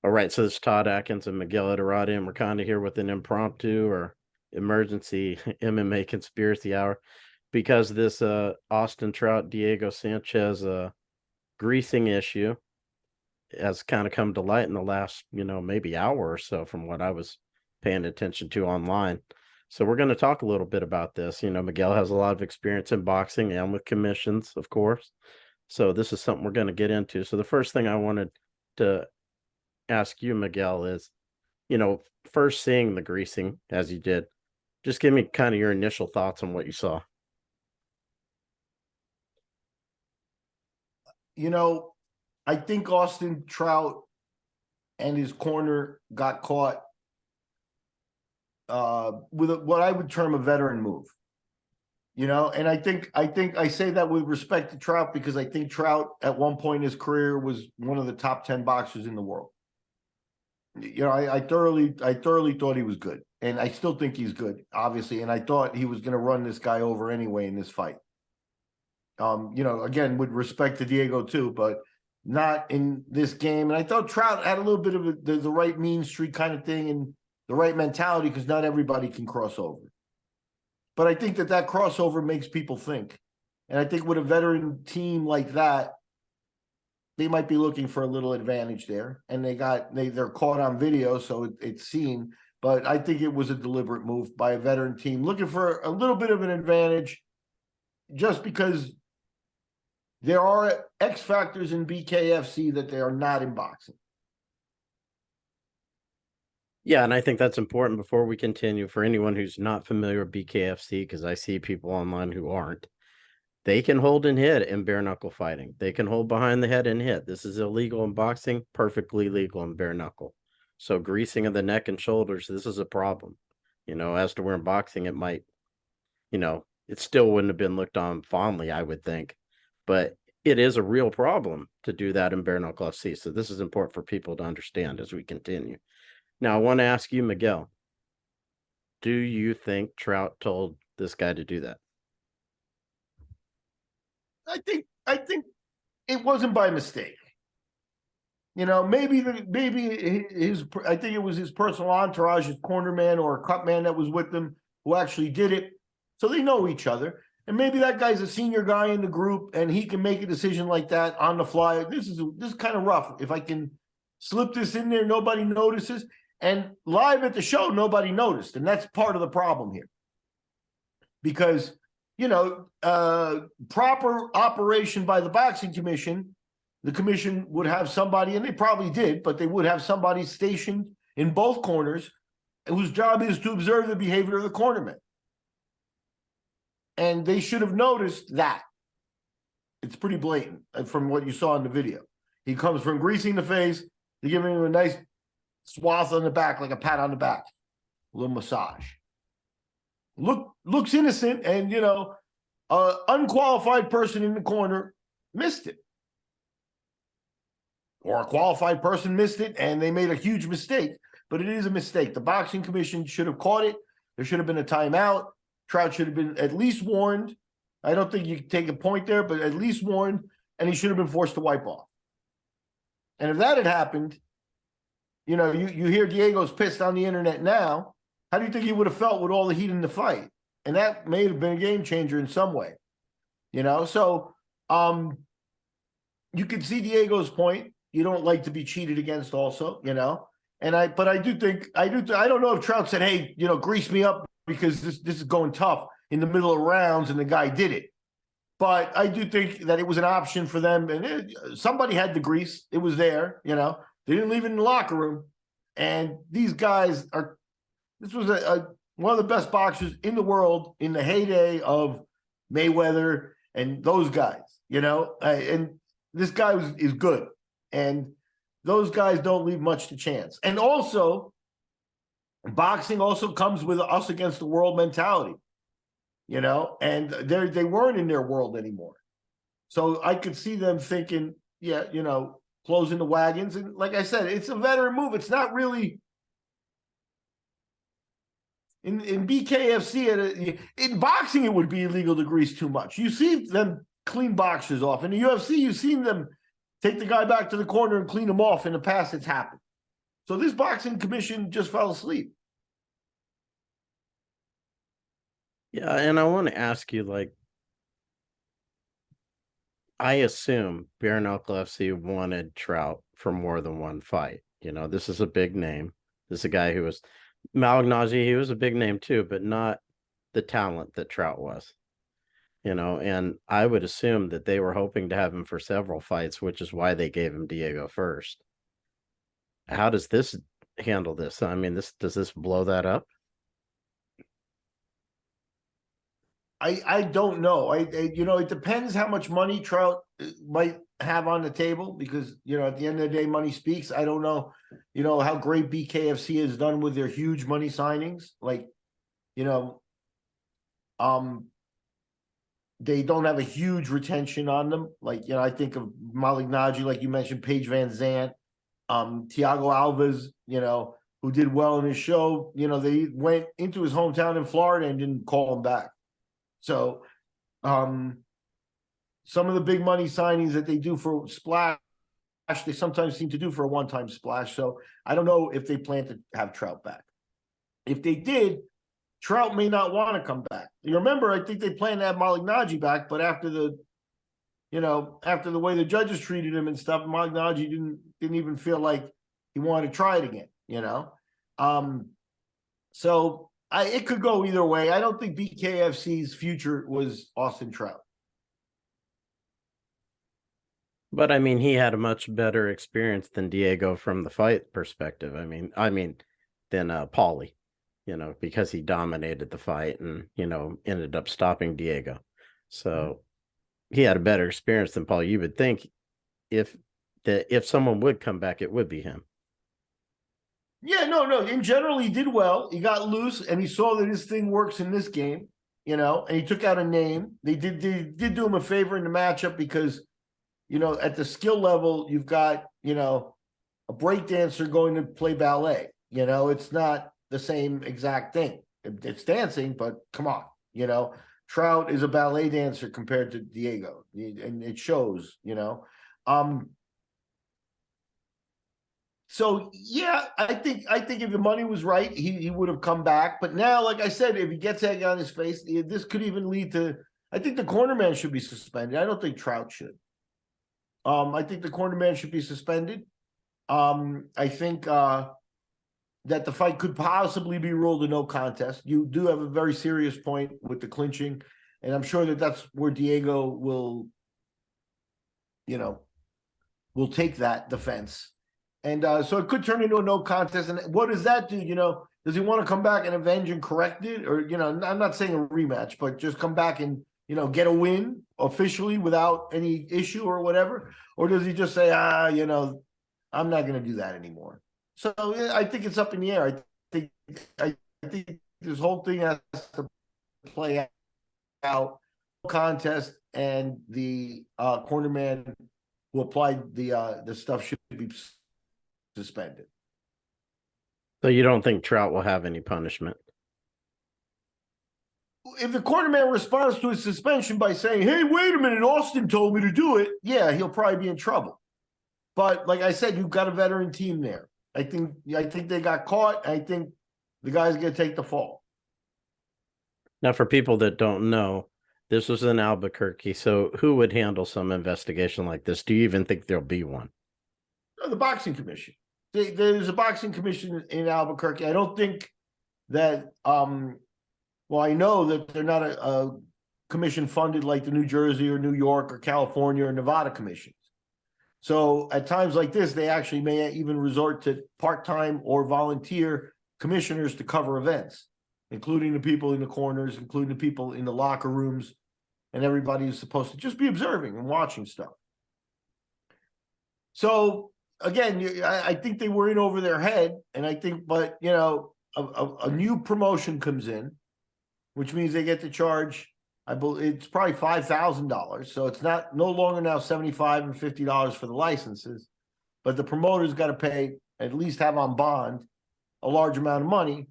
All right, so it's Todd Atkins and Miguel Ederati, and we're kind of here with an impromptu or emergency MMA conspiracy hour because this Austin Trout Diego Sanchez greasing issue has kind of come to light in the last, maybe hour or so from what I was paying attention to online. So we're going to talk a little bit about this. Miguel has a lot of experience in boxing and with commissions, of course. So this is something we're going to get into. So the first thing I wanted to ask you, Miguel, is, first seeing the greasing as you did, just give me kind of your initial thoughts on what you saw. I think Austin Trout and his corner got caught with what I would term a veteran move. And I think I say that with respect to Trout because I think Trout at one point in his career was one of the top 10 boxers in the world. I thoroughly thought he was good, and I still think he's good, obviously. And I thought he was going to run this guy over anyway in this fight. Again, with respect to Diego too, but not in this game. And I thought Trout had a little bit of the right mean streak kind of thing and the right mentality because not everybody can cross over. But I think that crossover makes people think. And I think with a veteran team like that, they might be looking for a little advantage there. And they're caught on video, so it's seen. But I think it was a deliberate move by a veteran team looking for a little bit of an advantage just because there are X factors in BKFC that they are not in boxing. Yeah, and I think that's important before we continue. For anyone who's not familiar with BKFC, because I see people online who aren't, they can hold and hit in bare knuckle fighting. They can hold behind the head and hit. This is illegal in boxing, perfectly legal in bare knuckle. So greasing of the neck and shoulders, this is a problem. As to where in boxing it might, it still wouldn't have been looked on fondly, I would think. But it is a real problem to do that in bare knuckle FC. So this is important for people to understand as we continue. Now, I want to ask you, Miguel, do you think Trout told this guy to do that? I think it wasn't by mistake. Maybe I think it was his personal entourage, his corner man or a cut man that was with them who actually did it. So they know each other. And maybe that guy's a senior guy in the group and he can make a decision like that on the fly. This is kind of rough. If I can slip this in there, nobody notices. And live at the show, nobody noticed. And that's part of the problem here. Because, proper operation by the boxing commission, the commission would have somebody, and they probably did, but they would have somebody stationed in both corners whose job is to observe the behavior of the cornerman. And they should have noticed that. It's pretty blatant from what you saw in the video. He comes from greasing the face to giving him a nice swath on the back, like a pat on the back, a little massage. Looks innocent, and unqualified person in the corner missed it, or a qualified person missed it, and they made a huge mistake. But it is a mistake. The boxing commission should have caught it. There should have been a timeout. Trout should have been at least warned. I don't think you can take a point there, but at least warned, and he should have been forced to wipe off. And if that had happened, you hear Diego's pissed on the internet now. How do you think he would have felt with all the heat in the fight? And that may have been a game changer in some way. So you can see Diego's point. You don't like to be cheated against also, but I don't know if Trout said, hey, grease me up because this is going tough in the middle of rounds and the guy did it. But I do think that it was an option for them. And somebody had the grease. It was there, They didn't leave it in the locker room. And these guys this was one of the best boxers in the world in the heyday of Mayweather and those guys, and this guy is good. And those guys don't leave much to chance. And also, boxing also comes with us against the world mentality, and they weren't in their world anymore. So I could see them thinking, closing the wagons. And like I said, it's a veteran move. It's not really in BKFC. In boxing, it would be illegal to grease too much. You see them clean boxers off. In the UFC, you've seen them take the guy back to the corner and clean him off. In the past, it's happened. So this boxing commission just fell asleep. Yeah, and I want to ask you, like, I assume Bare Knuckle FC wanted Trout for more than one fight. This is a big name. This is a guy who was Malignaggi. He was a big name too, but not the talent that Trout was. And I would assume that they were hoping to have him for several fights, which is why they gave him Diego first. How does this handle this? I mean, does this blow that up? I don't know. It depends how much money Trout might have on the table, because at the end of the day, money speaks. I don't know, how great BKFC has done with their huge money signings. Like, they don't have a huge retention on them. Like, I think of Malignaggi, like you mentioned, Paige Van Zandt, Thiago Alves, who did well in his show. They went into his hometown in Florida and didn't call him back. So, some of the big money signings that they do for splash, they sometimes seem to do for a one-time splash. So I don't know if they plan to have Trout back. If they did, Trout may not want to come back. You remember, I think they planned to have Malignaggi back, but after the way the judges treated him and stuff, Malignaggi didn't even feel like he wanted to try it again. So it could go either way. I don't think BKFC's future was Austin Trout. But I mean, he had a much better experience than Diego from the fight perspective. I mean, than Paulie, because he dominated the fight and ended up stopping Diego. So he had a better experience than Paul. You would think if someone would come back, it would be him. Yeah, no. In general, he did well. He got loose, and he saw that his thing works in this game, and he took out a name. They did do him a favor in the matchup because, at the skill level, you've got, a breakdancer going to play ballet. It's not the same exact thing. It's dancing, but come on, Trout is a ballet dancer compared to Diego, and it shows, So yeah, I think if the money was right, he would have come back. But now, like I said, if he gets egg on his face, this could even lead to. I think the cornerman should be suspended. I don't think Trout should. I think the cornerman should be suspended. I think that the fight could possibly be ruled a no contest. You do have a very serious point with the clinching, and I'm sure that's where Diego will take that defense. And so it could turn into a no contest. And what does that do? Does he want to come back and avenge and correct it? Or, I'm not saying a rematch, but just come back and, get a win officially without any issue or whatever? Or does he just say, I'm not going to do that anymore? So I think it's up in the air. I think this whole thing has to play out. Contest, and the cornerman who applied the stuff should be suspended. So you don't think Trout will have any punishment? If the cornerman responds to his suspension by saying, "Hey, wait a minute, Austin told me to do it," yeah, he'll probably be in trouble. But like I said, you've got a veteran team there. I think they got caught. I think the guy's going to take the fall. Now, for people that don't know, this was in Albuquerque. So who would handle some investigation like this? Do you even think there'll be one? The boxing commission. There's a boxing commission in Albuquerque. I don't think that, well, I know that they're not a commission funded like the New Jersey or New York or California or Nevada commissions. So at times like this, they actually may even resort to part-time or volunteer commissioners to cover events, including the people in the corners, including the people in the locker rooms, and everybody who's supposed to just be observing and watching stuff. So again, I think they were in over their head, and I think, but a new promotion comes in, which means they get to charge. I believe it's probably $5,000, so it's no longer now $75 and $50 for the licenses, but the promoter's got to pay, at least have on bond, a large amount of money.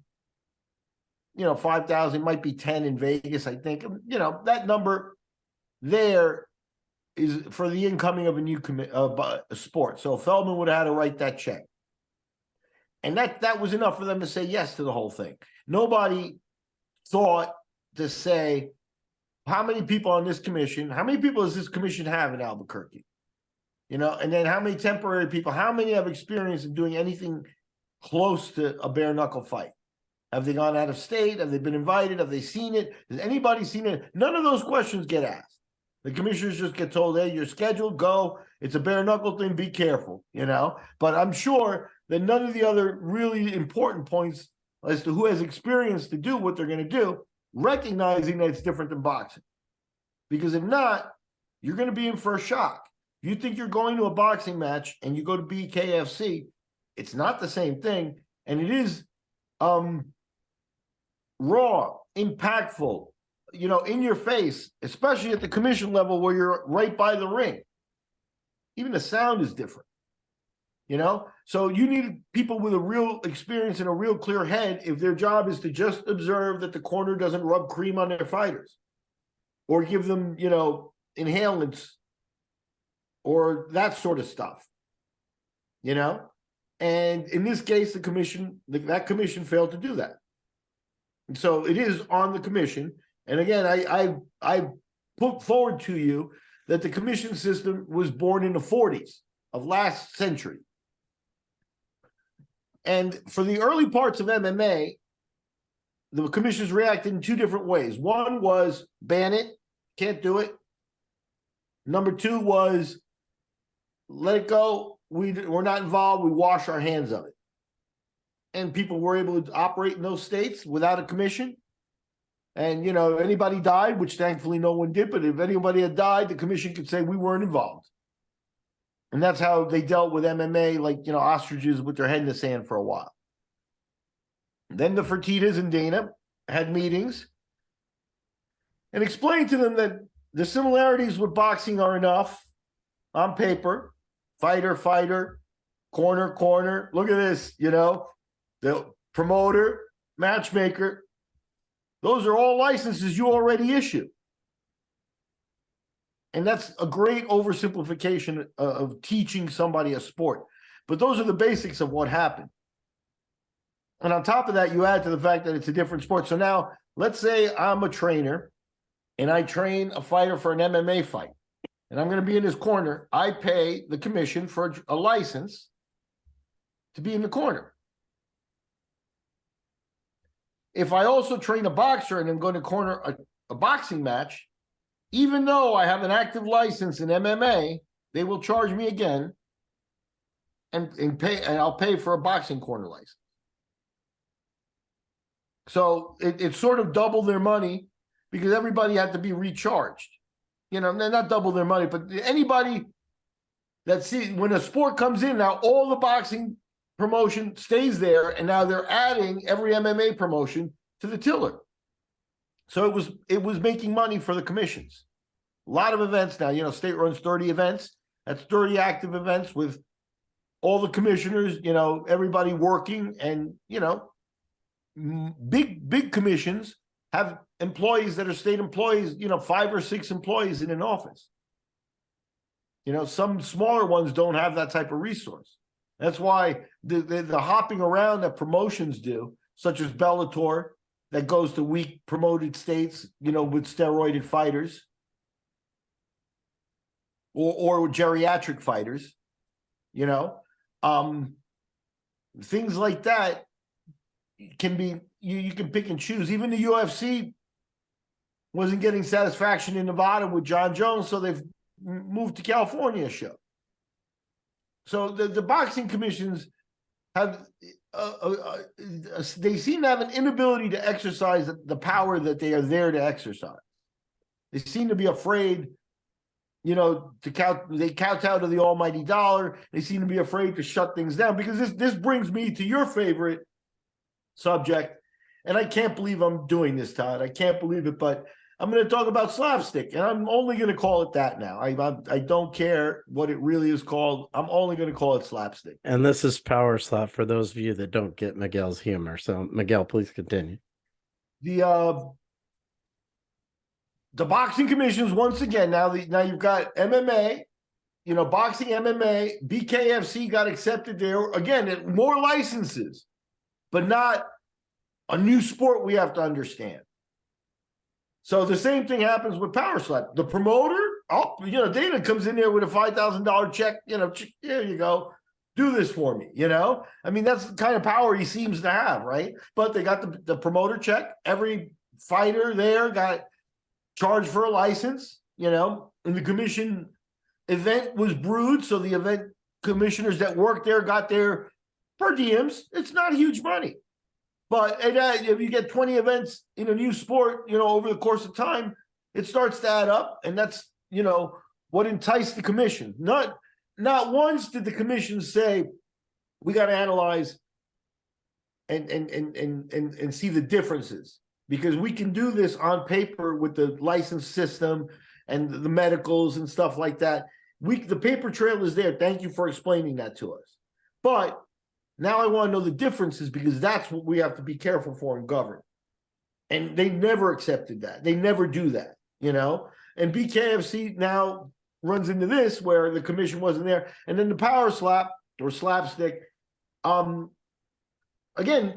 5,000 might be 10 in Vegas, I think. That number there is for the incoming of a new sport. So Feldman would have had to write that check. And that was enough for them to say yes to the whole thing. Nobody thought to say, how many people on this commission, how many people does this commission have in Albuquerque? You know, and then how many temporary people, how many have experience in doing anything close to a bare knuckle fight? Have they gone out of state? Have they been invited? Have they seen it? Has anybody seen it? None of those questions get asked. The commissioners just get told, hey, you're scheduled, go. It's a bare knuckle thing, be careful, you know? But I'm sure that none of the other really important points as to who has experience to do what they're going to do, recognizing that it's different than boxing. Because if not, you're going to be in for a shock. If you think you're going to a boxing match and you go to BKFC, it's not the same thing. And it is raw, impactful, you know, in your face, especially at the commission level where you're right by the ring. Even the sound is different, you know? So you need people with a real experience and a real clear head if their job is to just observe that the corner doesn't rub cream on their fighters or give them, you know, inhalants or that sort of stuff, you know? And in this case, the commission, that commission failed to do that. And so it is on the commission. And again, I put forward to you that the commission system was born in the 40s of last century. And for the early parts of MMA, the commissions reacted in two different ways. One was ban it, can't do it. Number two was let it go. We're not involved. We wash our hands of it. And people were able to operate in those states without a commission. And, you know, anybody died, which thankfully no one did, but if anybody had died, the commission could say we weren't involved. And that's how they dealt with MMA, like, you know, ostriches with their head in the sand for a while. Then the Fertittas and Dana had meetings and explained to them that the similarities with boxing are enough on paper. Fighter, corner. Look at this, you know, the promoter, matchmaker. Those are all licenses you already issue. And that's a great oversimplification of teaching somebody a sport. But those are the basics of what happened. And on top of that, you add to the fact that it's a different sport. So now, let's say I'm a trainer and I train a fighter for an MMA fight. And I'm going to be in his corner. I pay the commission for a license to be in the corner. If I also train a boxer and I'm going to corner a boxing match, even though I have an active license in MMA, they will charge me again and I'll pay for a boxing corner license. So it sort of doubled their money because everybody had to be recharged. You know, they're not double their money, but anybody that sees when a sport comes in now, all the boxing promotion stays there, and now they're adding every MMA promotion to the tiller. So it was making money for the commissions. A lot of events now, you know, state runs 30 events. That's 30 active events with all the commissioners, you know, everybody working, and, you know, big commissions have employees that are state employees, you know, 5 or 6 employees in an office. You know, some smaller ones don't have that type of resource. That's why the hopping around that promotions do, such as Bellator, that goes to weak promoted states, you know, with steroided fighters or geriatric fighters, you know, things like that can be, you can pick and choose. Even the UFC wasn't getting satisfaction in Nevada with John Jones, so they've moved to California show. So the boxing commissions have, they seem to have an inability to exercise the power that they are there to exercise. They seem to be afraid, you know, they kowtow to the almighty dollar. They seem to be afraid to shut things down, because this brings me to your favorite subject. And I can't believe I'm doing this, Todd. I can't believe it, but I'm going to talk about slapstick, and I'm only going to call it that now. I don't care what it really is called. I'm only going to call it slapstick. And this is power slap for those of you that don't get Miguel's humor. So, Miguel, please continue. The boxing commissions, once again, now you've got MMA, boxing, MMA, BKFC got accepted there. Again, more licenses, but not a new sport we have to understand. So the same thing happens with Power Slap. The promoter, Dana comes in there with a $5,000 check. Here you go. Do this for me. I mean, that's the kind of power he seems to have, right? But they got the promoter check. Every fighter there got charged for a license, and the commission event was brewed. So the event commissioners that worked there got their per diems. It's not huge money. But if you get 20 events in a new sport, over the course of time, it starts to add up. And that's, what enticed the commission. Not once did the commission say, we got to analyze and see the differences, because we can do this on paper with the license system and the medicals and stuff like that. The paper trail is there. Thank you for explaining that to us. But now I want to know the differences, because that's what we have to be careful for and govern. And they never accepted that. They never do that, And BKFC now runs into this where the commission wasn't there. And then the power slap or slapstick. Again,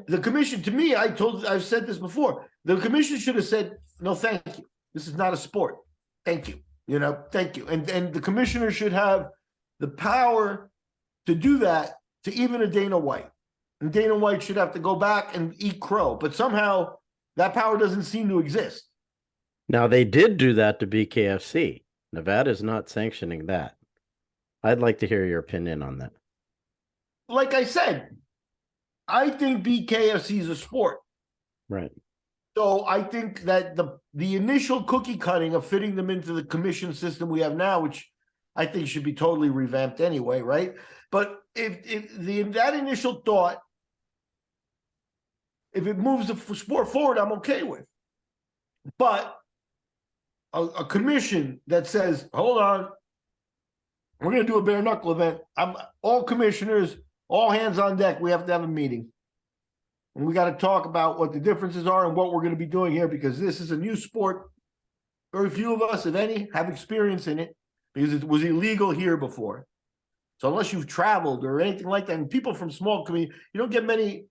the commission, to me, I've said this before. The commission should have said, no, thank you. This is not a sport. Thank you. Thank you. And the commissioner should have the power to do that to even a Dana White. And Dana White should have to go back and eat crow. But somehow that power doesn't seem to exist. Now, they did do that to BKFC. Nevada's not sanctioning that. I'd like to hear your opinion on that. Like I said, I think BKFC is a sport. Right. So I think that the initial cookie cutting of fitting them into the commission system we have now, which I think should be totally revamped anyway, right? But if that initial thought, if it moves the sport forward, I'm okay with. But a commission that says, hold on, we're going to do a bare knuckle event. All commissioners, all hands on deck. We have to have a meeting. And we got to talk about what the differences are and what we're going to be doing here, because this is a new sport. Very few of us, if any, have experience in it, because it was illegal here before. So unless you've traveled or anything like that, and people from small community, you don't get many,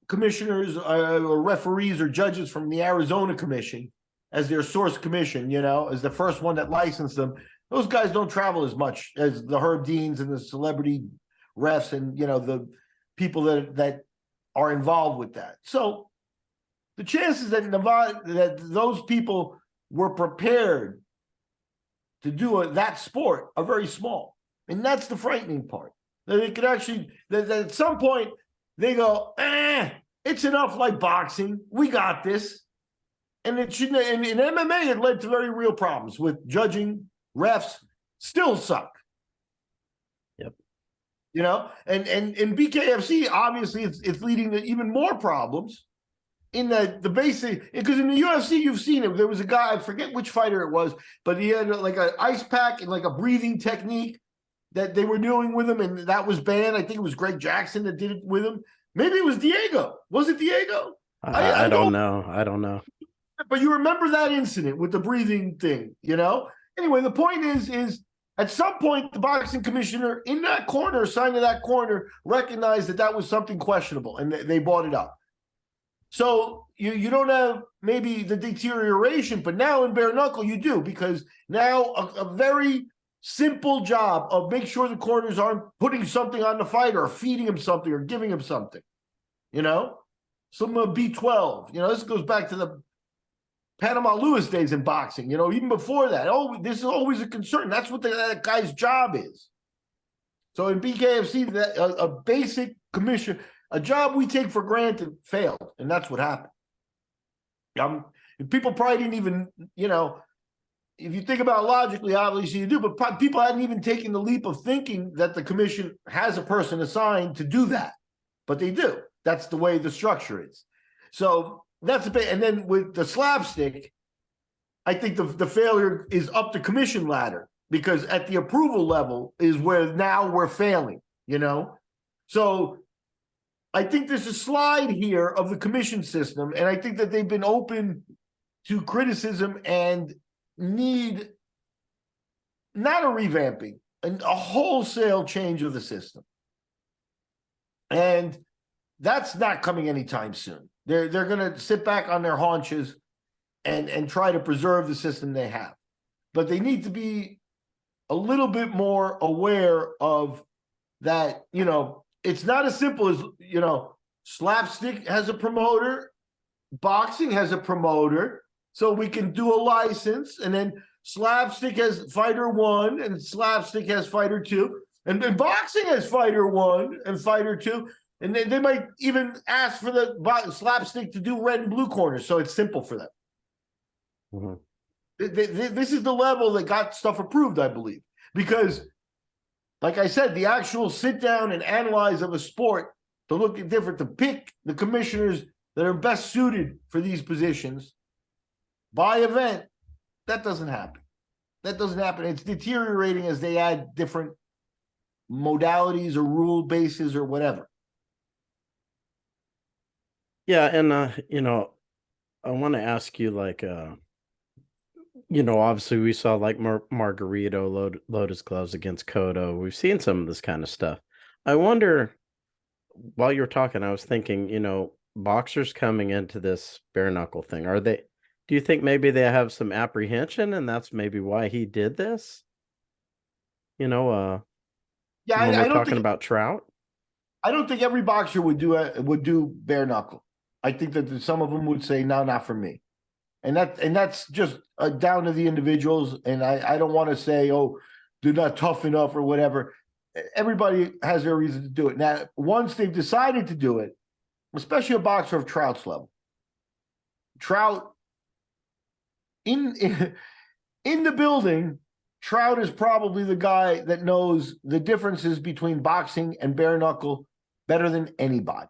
commissioners or referees or judges from the Arizona Commission as their source commission, as the first one that licensed them. Those guys don't travel as much as the Herb Deans and the celebrity refs and, the people that are involved with that. So the chances that those people were prepared to do that sport are very small. And that's the frightening part. That they could actually, that at some point, they go, it's enough like boxing. We got this. And it shouldn't. And in MMA, it led to very real problems with judging. Refs still suck. Yep. And in BKFC, obviously, it's leading to even more problems. In the basic, because in the UFC, you've seen it. There was a guy, I forget which fighter it was, but he had like an ice pack and like a breathing technique that they were doing with him, and that was banned. I think it was Greg Jackson that did it with him. Maybe it was Diego. Was it Diego? I don't know. I don't know. But you remember that incident with the breathing thing, Anyway, the point is at some point, the boxing commissioner in that corner, assigned to that corner, recognized that was something questionable, and they brought it up. So you don't have maybe the deterioration, but now in bare knuckle you do, because now a very simple job of make sure the corners aren't putting something on the fighter or feeding him something or giving him something, some B12. This goes back to the Panama Lewis days in boxing, even before that. Oh, this is always a concern. That's what that guy's job is. So in BKFC, a basic commission, a job we take for granted, failed, and that's what happened. People probably didn't even, if you think about it logically, obviously you do, but people hadn't even taken the leap of thinking that the commission has a person assigned to do that, but they do. That's the way the structure is. So that's a bit, and then with the slapstick, I think the failure is up the commission ladder, because at the approval level is where now we're failing, So I think there's a slide here of the commission system, and I think that they've been open to criticism and need not a revamping, a wholesale change of the system. And that's not coming anytime soon. They're going to sit back on their haunches and try to preserve the system they have. But they need to be a little bit more aware of that, it's not as simple as, slapstick has a promoter, boxing has a promoter, so we can do a license, and then slapstick has fighter 1 and slapstick has fighter 2, and then boxing has fighter 1 and fighter 2, and they might even ask for the slapstick to do red and blue corners, so it's simple for them. Mm-hmm. This is the level that got stuff approved, I believe, because, like I said, the actual sit down and analyze of a sport to look at different, to pick the commissioners that are best suited for these positions by event, that doesn't happen. That doesn't happen. It's deteriorating as they add different modalities or rule bases or whatever. Yeah, and I want to ask you, like, obviously we saw like Margarito load his gloves against Cotto. We've seen some of this kind of stuff. I wonder, while you were talking, I was thinking, boxers coming into this bare knuckle thing, do you think maybe they have some apprehension and that's maybe why he did this? Yeah, when I we're don't talking think about Trout? I don't think every boxer would do bare knuckle. I think that some of them would say, no, not for me. And that's just down to the individuals. And I don't want to say, oh, they're not tough enough or whatever. Everybody has their reason to do it. Now, once they've decided to do it, especially a boxer of Trout's level, Trout in the building, Trout is probably the guy that knows the differences between boxing and bare knuckle better than anybody,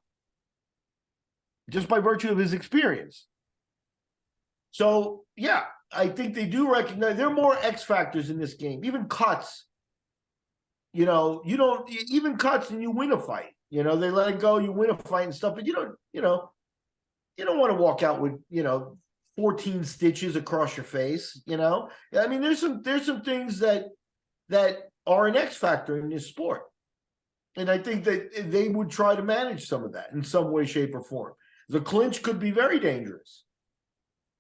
just by virtue of his experience. So, yeah, I think they do recognize there are more X factors in this game. Even cuts, you don't even cuts and you win a fight. They let it go, you win a fight and stuff, but you don't want to walk out with 14 stitches across your face. I mean, there's some things that are an X factor in this sport, and I think that they would try to manage some of that in some way, shape, or form. The clinch could be very dangerous.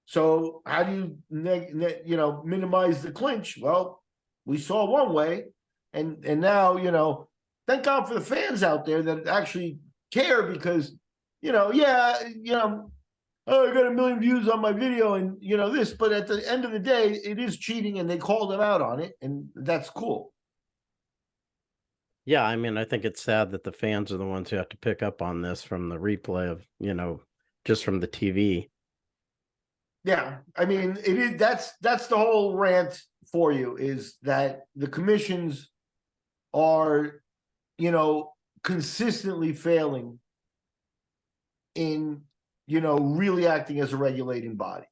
So how do you minimize the clinch? Well, we saw one way, and now thank God for the fans out there that actually care, because oh, I got 1 million views on my video and this, but at the end of the day, it is cheating, and they called them out on it, and that's cool. Yeah, I mean, I think it's sad that the fans are the ones who have to pick up on this from the replay of, just from the TV. Yeah, I mean, it is. That's the whole rant for you, is that the commissions are, consistently failing in, really acting as a regulating body.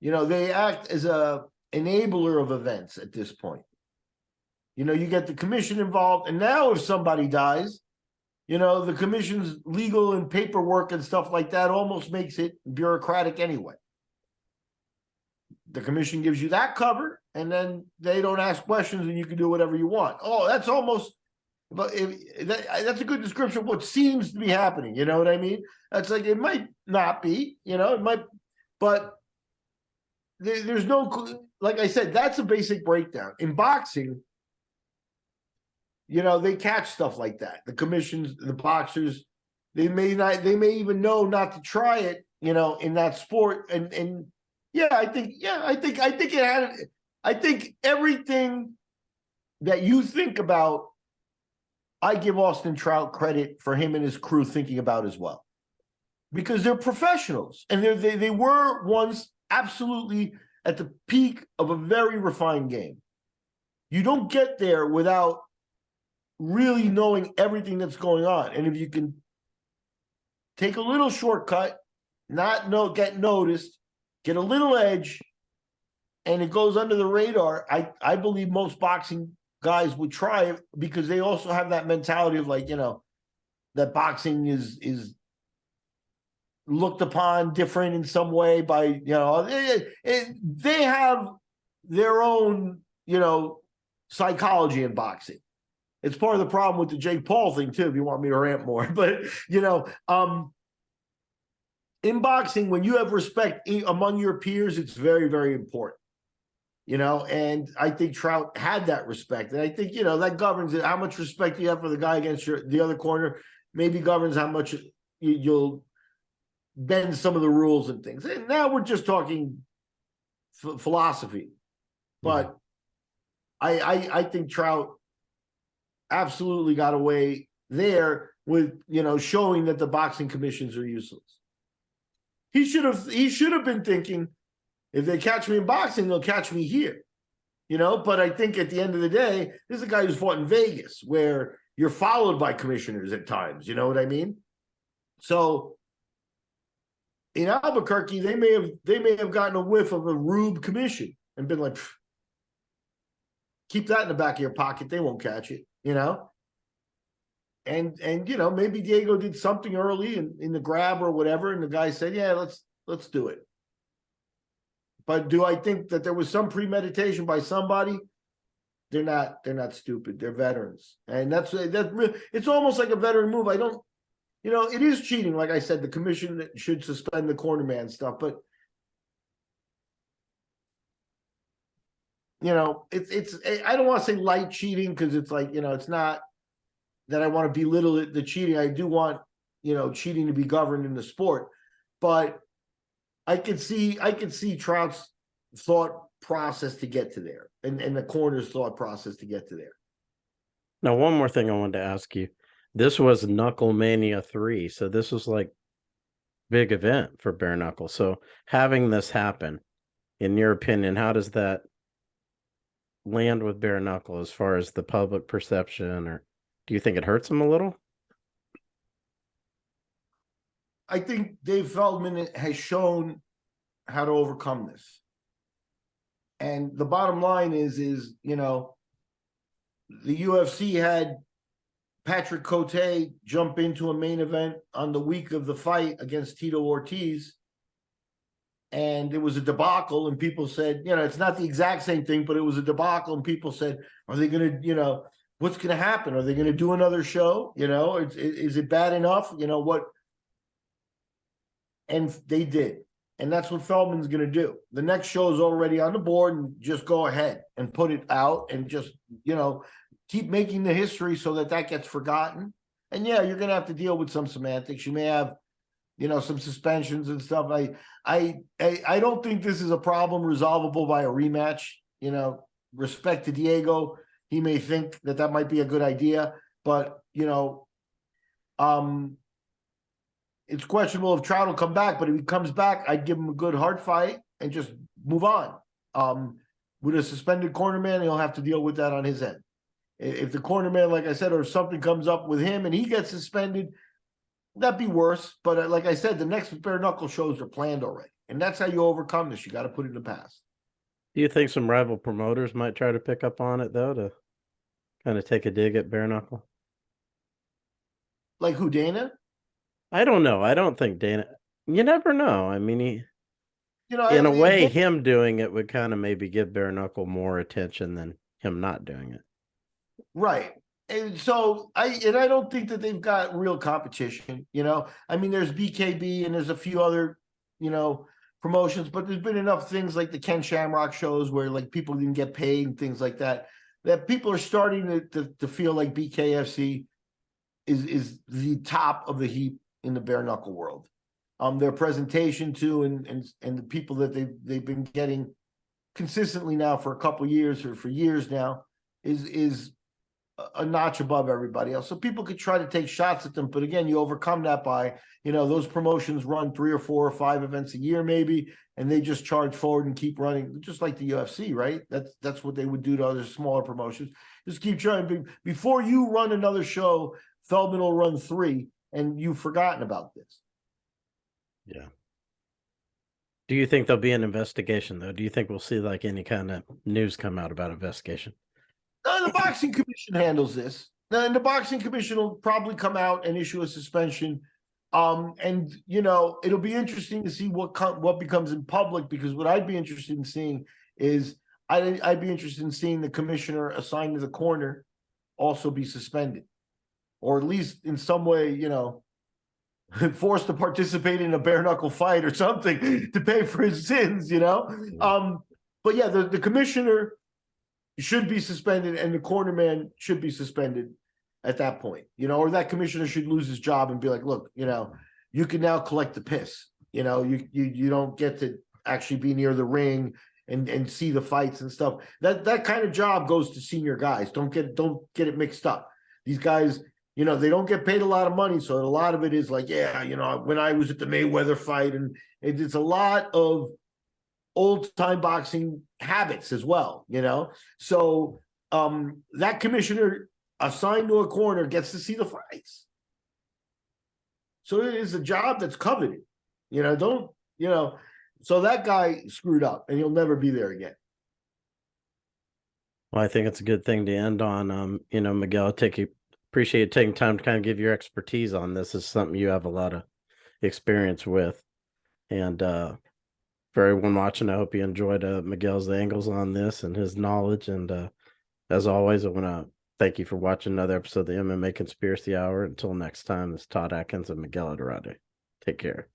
They act as a enabler of events at this point. You get the commission involved, and now if somebody dies, the commission's legal and paperwork and stuff like that almost makes it bureaucratic anyway. The commission gives you that cover, and then they don't ask questions, and you can do whatever you want. Oh, that's almost, but that's a good description of what seems to be happening. You know what I mean? That's like, it might not be, it might, but there's no, like I said, that's a basic breakdown. In boxing, they catch stuff like that. The commissions, the boxers, they may even know not to try it, in that sport, and yeah, I think it had. I think everything that you think about, I give Austin Trout credit for him and his crew thinking about as well, because they're professionals, and they were once absolutely at the peak of a very refined game. You don't get there without really knowing everything that's going on, and if you can take a little shortcut, get noticed, get a little edge, and it goes under the radar, I believe most boxing guys would try it, because they also have that mentality of, like, that boxing is looked upon different in some way by, they have their own, psychology in boxing. It's part of the problem with the Jake Paul thing too, if you want me to rant more. But in boxing, when you have respect among your peers, it's very, very important. And I think Trout had that respect. And I think, that governs it. How much respect you have for the guy against the other corner maybe governs how much you'll bend some of the rules and things. And now we're just talking philosophy. But I think Trout absolutely got away there with, showing that the boxing commissions are useless. He should have been thinking, if they catch me in boxing, they'll catch me here. But I think at the end of the day, this is a guy who's fought in Vegas, where you're followed by commissioners at times. You know what I mean? So in Albuquerque, they may have gotten a whiff of a Rube commission and been like, keep that in the back of your pocket. They won't catch it, And maybe Diego did something early in the grab or whatever, and the guy said, "Yeah, let's do it." But do I think that there was some premeditation by somebody? They're not stupid. They're veterans, and that's it's almost like a veteran move. I don't, it is cheating. Like I said, the commission should suspend the cornerman stuff, but it's I don't want to say light cheating, because it's like, it's not that I want to belittle the cheating. I do want, cheating to be governed in the sport, but I could see Trout's thought process to get to there, and the corner's thought process to get to there. Now, one more thing I wanted to ask you. This was Knuckle Mania 3, so this was like big event for bare knuckle. So having this happen, in your opinion, how does that land with bare knuckle as far as the public perception, or do you think it hurts him a little? I think Dave Feldman has shown how to overcome this. And the bottom line is, the UFC had Patrick Cote jump into a main event on the week of the fight against Tito Ortiz. And it was a debacle, and people said, it's not the exact same thing, but it was a debacle. And people said, are they going to, what's going to happen? Are they going to do another show? Is it bad enough? What? And they did. And that's what Feldman's going to do. The next show is already on the board, and just go ahead and put it out, and just, keep making the history so that gets forgotten. And yeah, you're going to have to deal with some semantics. You may have, some suspensions and stuff. I don't think this is a problem resolvable by a rematch. Respect to Diego. He may think that might be a good idea, but, it's questionable if Trout will come back. But if he comes back, I'd give him a good hard fight and just move on. With a suspended cornerman, he'll have to deal with that on his end. If the cornerman, like I said, or something comes up with him and he gets suspended, that'd be worse. But like I said, the next bare knuckle shows are planned already, and that's how you overcome this. You got to put it in the past. Do you think some rival promoters might try to pick up on it, though, to kind of take a dig at bare knuckle? Like who, Dana? I don't know. I don't think Dana. You never know. I mean, in a way, him doing it would kind of maybe give bare knuckle more attention than him not doing it. Right. And so I don't think that they've got real competition. I mean, there's BKB and there's a few other, promotions, but there's been enough things like the Ken Shamrock shows where like people didn't get paid and things like that people are starting to feel like BKFC is the top of the heap in the bare knuckle world. Their presentation too, and the people that they've been getting consistently now for a couple of years, or for years now, is a notch above everybody else. So people could try to take shots at them, but again, you overcome that by, those promotions run 3 or 4 or 5 events a year maybe, and they just charge forward and keep running, just like the UFC, right? That's what they would do to other smaller promotions. Just keep trying. Before you run another show, Feldman will run 3, and you've forgotten about this. Yeah. Do you think there'll be an investigation, though? Do you think we'll see like any kind of news come out about investigation? The boxing commission handles this. And the boxing commission will probably come out and issue a suspension. And it'll be interesting to see what becomes in public, because what I'd be interested in seeing is I'd be interested in seeing the commissioner assigned to the corner also be suspended, or at least in some way, forced to participate in a bare knuckle fight or something to pay for his sins, But yeah, the commissioner should be suspended and the corner man should be suspended at that point, or that commissioner should lose his job and be like, look, you can now collect the piss. You don't get to actually be near the ring and see the fights and stuff. That kind of job goes to senior guys. Don't get it mixed up. These guys, they don't get paid a lot of money, so a lot of it is like, when I was at the Mayweather fight, and it's a lot of old time boxing habits as well, So that commissioner assigned to a corner gets to see the fights. So it is a job that's coveted. So that guy screwed up and he'll never be there again. Well, I think it's a good thing to end on. Miguel, appreciate you taking time to kind of give your expertise on this. It's something you have a lot of experience with. And for everyone watching, I hope you enjoyed Miguel's angles on this and his knowledge. And as always, I want to thank you for watching another episode of the MMA Conspiracy Hour. Until next time, this is Todd Atkins and Miguel Adorade. Take care.